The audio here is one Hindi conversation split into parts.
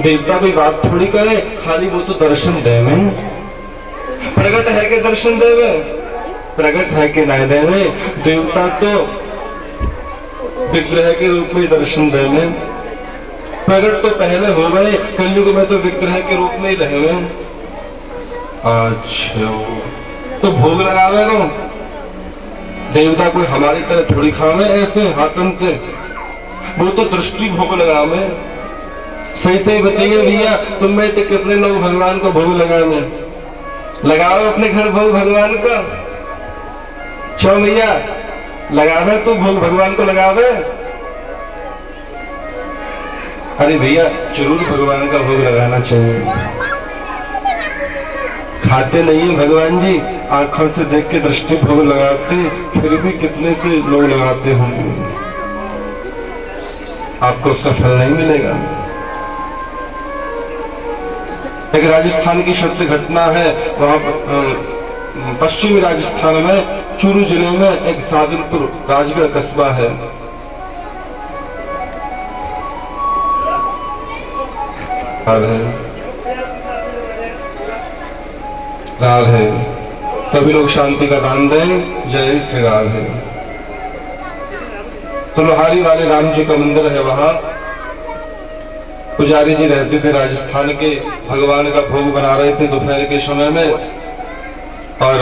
देवता कोई बात थोड़ी करे, खाली वो तो दर्शन दे में। प्रगट है के दर्शन देवे, प्रगट है के नहीं देवे। देवता तो विग्रह के रूप में दर्शन देवे, प्रगट तो पहले हो गए, कलयुग में तो विग्रह के रूप में ही रहे हुए। अच्छा, तो भोग लगावे को देवता कोई हमारी तरह थोड़ी खावे ऐसे हाथन से, वो तो दृष्टि भोग लगावे। सही सही बताइए भैया, तुम में तो कितने लोग भगवान को भोग लगावे? लगाओ अपने घर भोग भगवान का। छो भैया लगावे तो भोग भगवान को लगावे। अरे भैया जरूर भगवान का भोग लगाना चाहिए। खाते नहीं है भगवान जी, आंखों से देख के दृष्टि भोग लगाते, फिर भी कितने से लोग लगाते होंगे, आपको उसका फल नहीं मिलेगा। एक राजस्थान की सत्य घटना है, वहां पश्चिमी राजस्थान में चूरू जिले में एक सादुलपुर राजगढ़ कस्बा है। राधे, सभी लोग शांति का दान दें। जय श्री राधे। तो लोहारी वाले राम जी का मंदिर है, वहां पुजारी जी रहते थे राजस्थान के। भगवान का भोग बना रहे थे दोपहर के समय में, और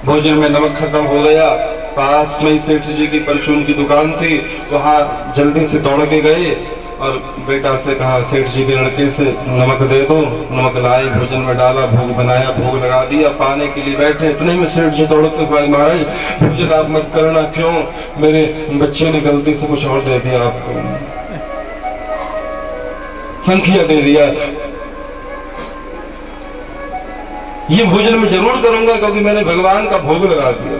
भोजन में नमक खत्म हो गया। पास में ही सेठ जी की परचून की दुकान थी, वहां जल्दी से दौड़ के गए और बेटा से कहा सेठ जी के लड़के से नमक दे दो। नमक लाए, भोजन में डाला, भोग बनाया, भोग लगा दिया, पाने के लिए बैठे। इतने में सेठ जी दौड़ते हुए, महाराज भोजन आप मत करना। क्यों? मेरे बच्चे ने गलती से कुछ और दे दिया, आपको संख्या दे दिया। ये भोजन में जरूर करूंगा क्योंकि मैंने भगवान का भोग लगा दिया।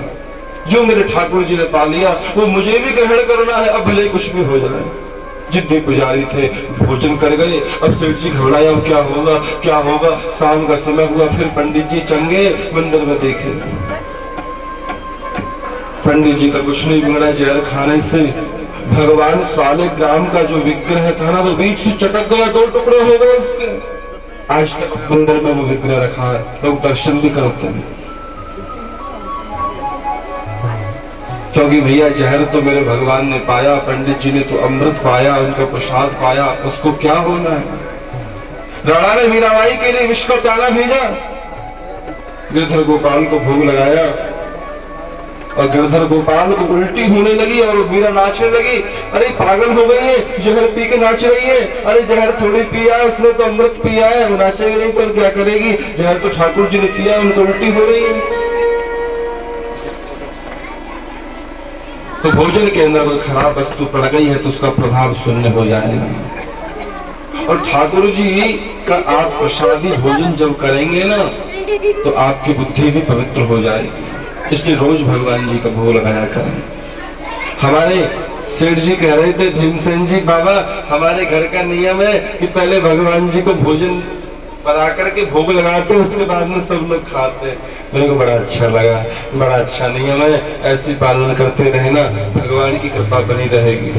जो मेरे ठाकुर जी ने पा लिया वो मुझे भी ग्रहण करना है, अब भले कुछ भी हो जाए। जिद्दी पुजारी थे, भोजन कर गए। अब सेठ जी घबराया, अब क्या होगा क्या होगा। शाम का समय हुआ, फिर पंडित जी चंगे मंदिर में देखे। पंडित जी का कुछ नहीं बिगड़ा जहर खाने से। भगवान साले ग्राम का जो विग्रह था ना, वो बीच से चटक गया, 2 टुकड़े हो गए उसके। आज तक मंदिर में वो विग्रह रखा है, लोग दर्शन भी करते हैं। क्योंकि भैया जहर तो मेरे भगवान ने पाया, पंडित जी ने तो अमृत पाया, उनका प्रसाद पाया, उसको क्या होना है। राणा ने मीराबाई के लिए विष का प्याला भेजा, गिरधर गोपाल को भोग लगाया, और गिरधर गोपाल को उल्टी होने लगी और मीरा नाचने लगी। अरे पागल हो गई है, जहर पी के नाच रही है। अरे जहर थोड़ी पिया, उसने तो अमृत पिया है, वो नाचेगी नहीं तो क्या करेगी। जहर तो ठाकुर जी ने पिया, उनको उल्टी हो रही है। तो भोजन के अंदर कोई खराब वस्तु पड़ गई है तो उसका प्रभाव शून्य हो जाएगा। और ठाकुर जी का आप प्रसादी भोजन जब करेंगे ना, तो आपकी बुद्धि भी पवित्र हो जाएगी। इसलिए रोज भगवान जी का भोग लगाया करें। हमारे सेठ जी कह रहे थे, भीमसेन जी बाबा, हमारे घर का नियम है कि पहले भगवान जी को भोजन बना करके भोग लगाते, उसके बाद में सब लोग खाते। मेरे को बड़ा अच्छा लगा, बड़ा अच्छा नियम है, ऐसे पालन करते रहना, भगवान की कृपा बनी रहेगी।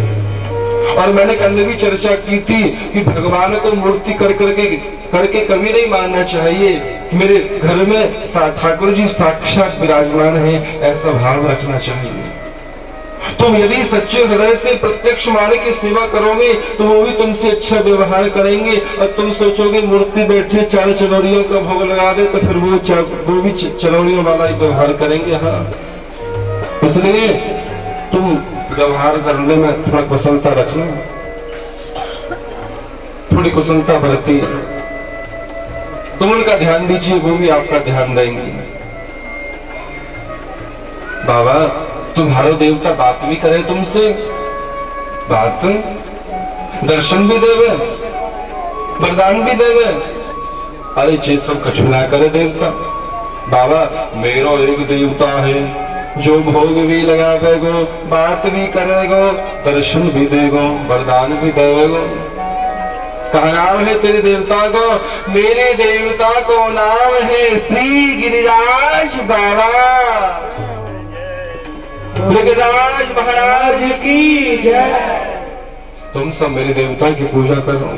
और मैंने कल भी चर्चा की थी कि भगवान को मूर्ति करके कभी नहीं मानना चाहिए। मेरे घर में ठाकुर जी साक्षात विराजमान है, ऐसा भाव रखना चाहिए। तुम यदि सच्चे हृदय से प्रत्यक्ष माने की सेवा करोगे तो वो भी तुमसे अच्छा व्यवहार करेंगे। और तुम सोचोगे मूर्ति बैठे 4 चरौरियों का भोग लगा दे, तो फिर वो भी चरौरियों वाला ही व्यवहार करेंगे। हाँ, इसलिए तुम व्यवहार करने में थोड़ा कुशलता रखना, थोड़ी कुशलता बरती। तुम उनका ध्यान दीजिए, वो भी आपका ध्यान देंगे। बाबा तुम्हारा देवता बात भी करे तुमसे, बात दर्शन भी देवे, वरदान भी देवे। अरे जे सब कछु ना करे देवता। बाबा मेरो एक देवता है जो भोग भी लगावेगो, बात भी करेगो, दर्शन भी देगो, वरदान भी देवेगो। क्या नाम है तेरे देवता को? मेरे देवता को नाम है श्री गिरिराज बाबा। गिरिराज महाराज की जय। तुम सब मेरे देवता की पूजा करो।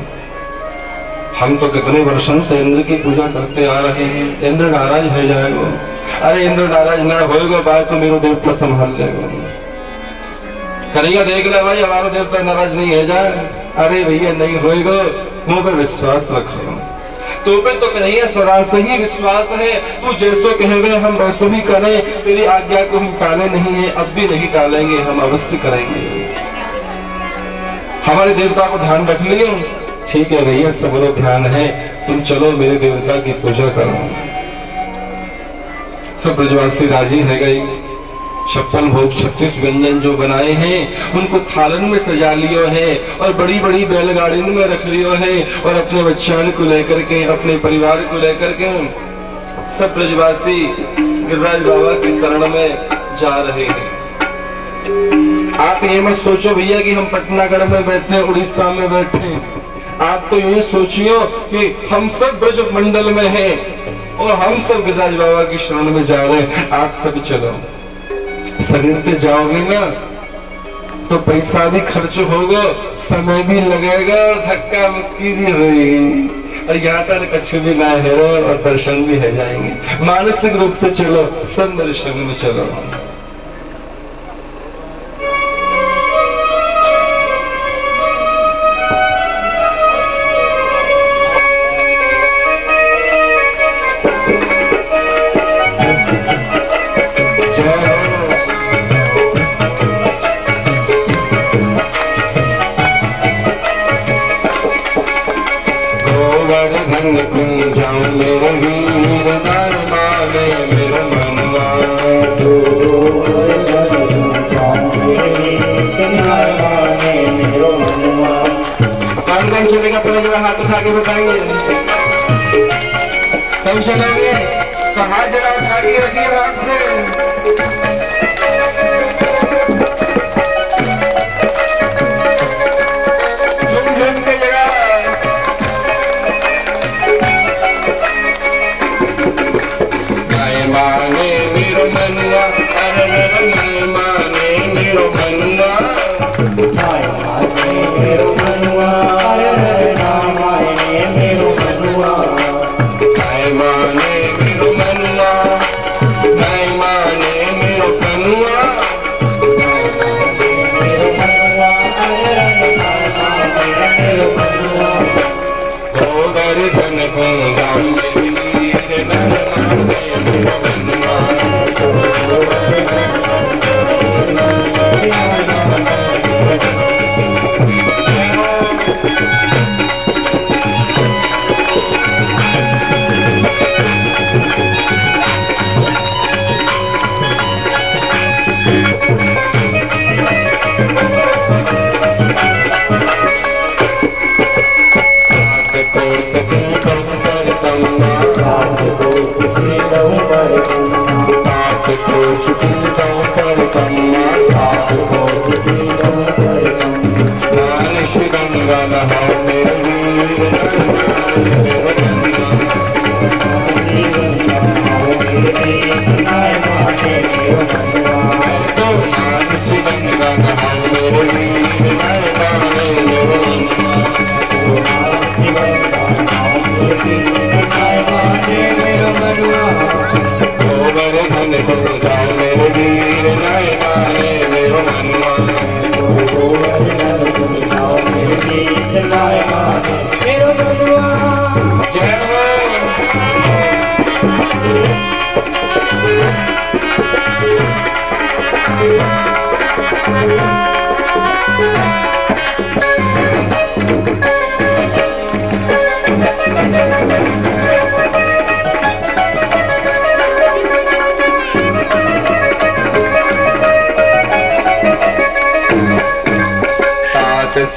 हम तो कितने वर्षों से इंद्र की पूजा करते आ रहे हैं, इंद्र नाराज हो जाएगा। अरे इंद्र नाराज ना होएगा, बात तो मेरे देवता संभाल लेगा। कन्हैया देख ले भाई, हमारा देवता नाराज नहीं हो जाए। अरे भैया नहीं होएगा, मुंह पे विश्वास रखो। तो पे तो कन्हैया सदा से ही विश्वास है, तू जैसो कहेंगे हम वैसो ही करें। तेरी आज्ञा को हम टाले नहीं है, अब भी नहीं टालेंगे, हम अवश्य करेंगे। हमारे देवता को ध्यान रख लियो। ठीक है भैया, सब लोग ध्यान है, तुम चलो मेरे देवता की पूजा करो। सब ब्रजवासी राजी है गई। 56 भोग 36 व्यंजन जो बनाए हैं उनको थालन में सजा लियो है और बड़ी बड़ी बैलगाड़ी में रख लियो है और अपने बच्चों को लेकर के, अपने परिवार को लेकर के सब ब्रजवासी गिरिराज बाबा की शरण में जा रहे हैं। आप ये मत सोचो भैया कि हम पटनागढ़ में बैठे, उड़ीसा में बैठे। आप तो ये सोचियो कि हम सब ब्रज मंडल में हैं और हम सब गिरिराज बाबा की शरण में जा रहे हैं। आप सब चलो, शरीर पे जाओगे ना तो पैसा भी खर्च होगा, समय भी लगेगा और धक्का मुक्की भी होगी और यहाँ तक कुछ भी ना है और दर्शन भी हो जाएंगे। मानसिक रूप से चलो, सब मेरे संग में चलो। चलेगा पहले जरा हाथ उठा के बताएंगे। सब चलोगे तो हाथ जरा उठा के रखिए हाथ से। झुम झुम के जगह गाय माने मेरो मनुआ, अरे माने मेरो मनुआ, गाय माने मेरो मनुआ,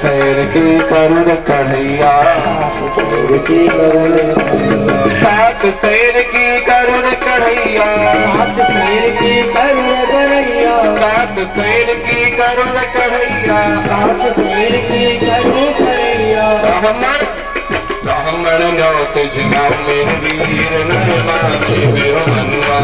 शैर की करुण कन्हैया, सात शैर की करुण कन्हैया, सात शैर की करुण कन्हैया, सात शैर की करुण कन्हैया, सात शैर की करुण कन्हैया। ब्राह्मण नो तुझ नाम मेरे वीर न माने मेरो मनुआ।